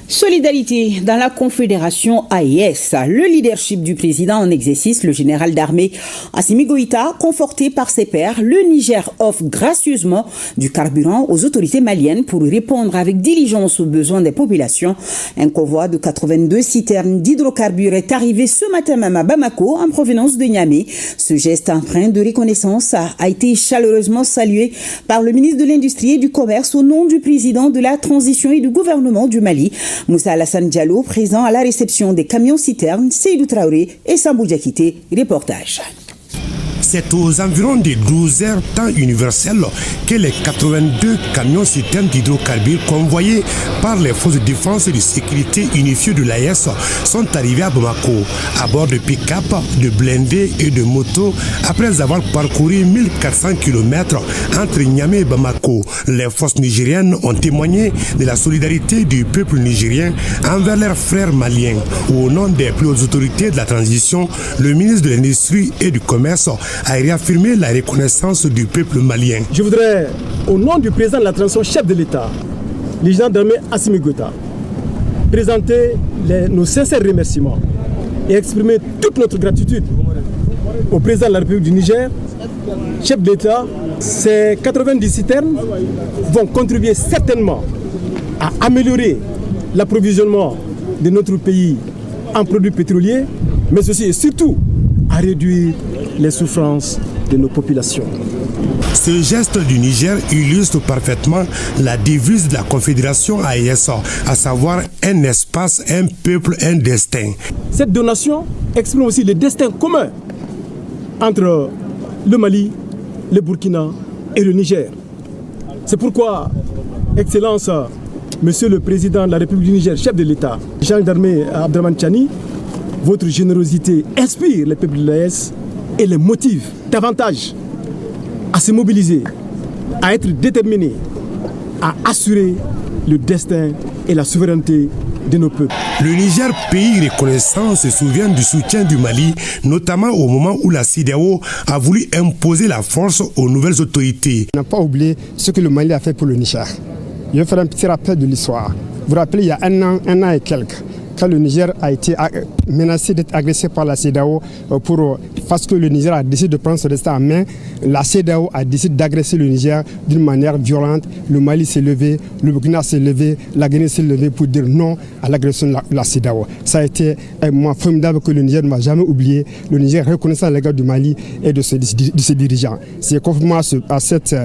Solidarité dans la confédération AES. Le leadership du président en exercice, le général d'armée Assimi Goïta, conforté par ses pairs, le Niger offre gracieusement du carburant aux autorités maliennes pour répondre avec diligence aux besoins des populations. Un convoi de 82 citernes d'hydrocarbures est arrivé ce matin même à Bamako en provenance de Niamey. Ce geste empreint de reconnaissance a été chaleureusement salué par le ministre de l'Industrie et du Commerce au nom du président de la transition et du gouvernement du Mali. Moussa Alassane Diallo, présent à la réception des camions-citernes, Seydou Traoré et Sambou Diakité. Reportage. C'est aux environs des 12 heures temps universel que les 82 camions-citernes d'hydrocarbures convoyés par les forces de défense et de sécurité unifiées de l'AES sont arrivés à Bamako à bord de pick-up, de blindés et de motos après avoir parcouru 1400 km entre Niamey et Bamako. Les forces nigériennes ont témoigné de la solidarité du peuple nigérien envers leurs frères maliens. Au nom des plus hautes autorités de la transition, le ministre de l'Industrie et du Commerce a réaffirmé la reconnaissance du peuple malien. Je voudrais, au nom du président de la transition, chef de l'État, le général d'armée Assimi Goïta, présenter nos sincères remerciements et exprimer toute notre gratitude au président de la République du Niger, chef de l'État. Ces 90 citernes vont contribuer certainement à améliorer l'approvisionnement de notre pays en produits pétroliers, mais aussi et surtout à réduire les souffrances de nos populations. Ce geste du Niger illustre parfaitement la devise de la Confédération AES, à savoir un espace, un peuple, un destin. Cette donation exprime aussi le destin commun entre le Mali, le Burkina et le Niger. C'est pourquoi, Excellence, Monsieur le Président de la République du Niger, chef de l'État, général d'armée Abdraman Chani, votre générosité inspire les peuples de l'AES et les motive davantage à se mobiliser, à être déterminés, à assurer le destin et la souveraineté de nos peuples. Le Niger, pays reconnaissant, se souvient du soutien du Mali, notamment au moment où la CEDEAO a voulu imposer la force aux nouvelles autorités. On n'a pas oublié ce que le Mali a fait pour le Niger. Je vais faire un petit rappel de l'histoire. Vous vous rappelez, il y a un an et quelques, quand le Niger a été menacé d'être agressé par la CEDEAO parce que le Niger a décidé de prendre son destin en main, la CEDEAO a décidé d'agresser le Niger d'une manière violente. Le Mali s'est levé, le Burkina s'est levé, la Guinée s'est levée pour dire non à l'agression de la CEDEAO. Ça a été un moment formidable que le Niger ne va jamais oublier. Le Niger reconnaissant l'égard du Mali et de ses dirigeants. C'est conformément à cette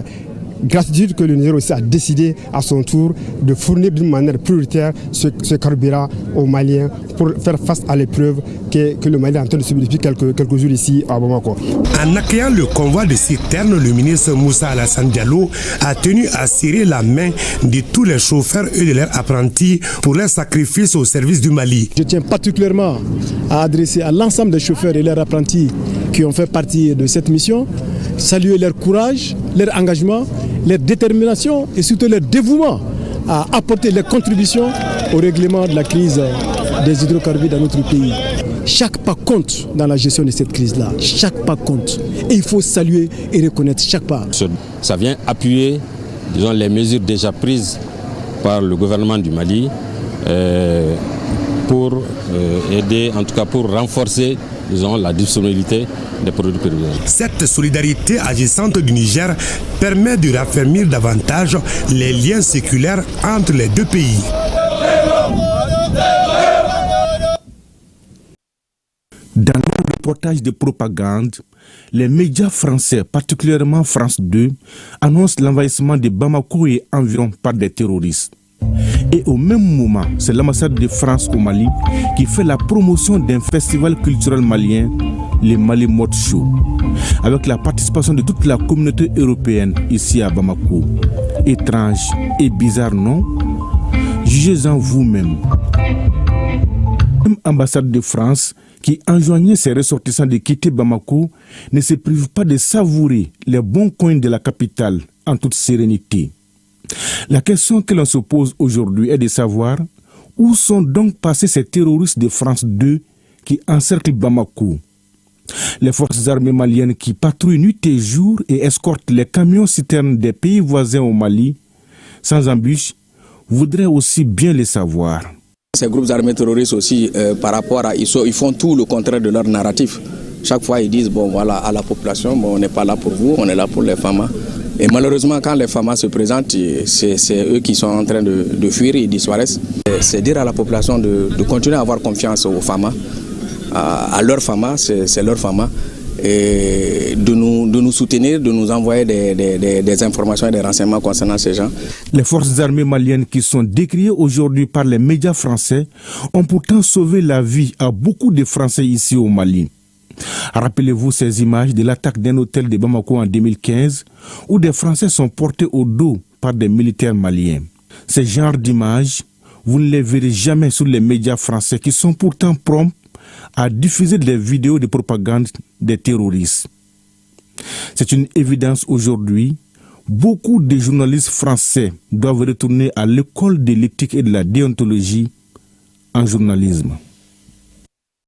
gratitude que le Niger aussi a décidé à son tour de fournir d'une manière prioritaire ce carburant aux Maliens pour faire face à l'épreuve que le Mali est en train de subir depuis quelques jours ici à Bamako. En accueillant le convoi de citernes, le ministre Moussa Alassane Diallo a tenu à serrer la main de tous les chauffeurs et de leurs apprentis pour leur sacrifice au service du Mali. Je tiens particulièrement à adresser à l'ensemble des chauffeurs et leurs apprentis qui ont fait partie de cette mission, saluer leur courage, leur engagement, leur détermination et surtout leur dévouement à apporter leurs contributions au règlement de la crise des hydrocarbures dans notre pays. Chaque pas compte dans la gestion de cette crise-là. Chaque pas compte. Et il faut saluer et reconnaître chaque pas. Ça vient appuyer, disons, les mesures déjà prises par le gouvernement du Mali pour aider, en tout cas pour renforcer, disons, la disponibilité des produits pétroliers. Cette solidarité agissante du Niger permet de raffermir davantage les liens séculaires entre les deux pays. Dans le reportage de propagande, les médias français, particulièrement France 2, annoncent l'envahissement de Bamako et environ par des terroristes. Et au même moment, c'est l'ambassade de France au Mali qui fait la promotion d'un festival culturel malien, le Mali Mode Show, avec la participation de toute la communauté européenne ici à Bamako. Étrange et bizarre, non? Jugez-en vous-même. Même ambassade de France qui enjoignait ses ressortissants de quitter Bamako ne se prive pas de savourer les bons coins de la capitale en toute sérénité. La question que l'on se pose aujourd'hui est de savoir où sont donc passés ces terroristes de France 2 qui encerclent Bamako. Les forces armées maliennes qui patrouillent nuit et jour et escortent les camions-citernes des pays voisins au Mali, sans embûche, voudraient aussi bien les savoir. Ces groupes armés terroristes aussi, par rapport à ils font tout le contraire de leur narratif. Chaque fois, ils disent, bon voilà, à la population, bon, on n'est pas là pour vous, on est là pour les FAMA. Et malheureusement, quand les FAMA se présentent, c'est eux qui sont en train de fuir, ils disparaissent. C'est dire à la population de continuer à avoir confiance aux FAMA, à leurs FAMA, c'est leurs FAMA, et de nous soutenir, de nous envoyer des informations et des renseignements concernant ces gens. Les forces armées maliennes qui sont décriées aujourd'hui par les médias français ont pourtant sauvé la vie à beaucoup de Français ici au Mali. Rappelez-vous ces images de l'attaque d'un hôtel de Bamako en 2015 où des Français sont portés au dos par des militaires maliens. Ces genres d'images, vous ne les verrez jamais sur les médias français qui sont pourtant prompts à diffuser des vidéos de propagande des terroristes. C'est une évidence aujourd'hui. Beaucoup de journalistes français doivent retourner à l'école de l'éthique et de la déontologie en journalisme.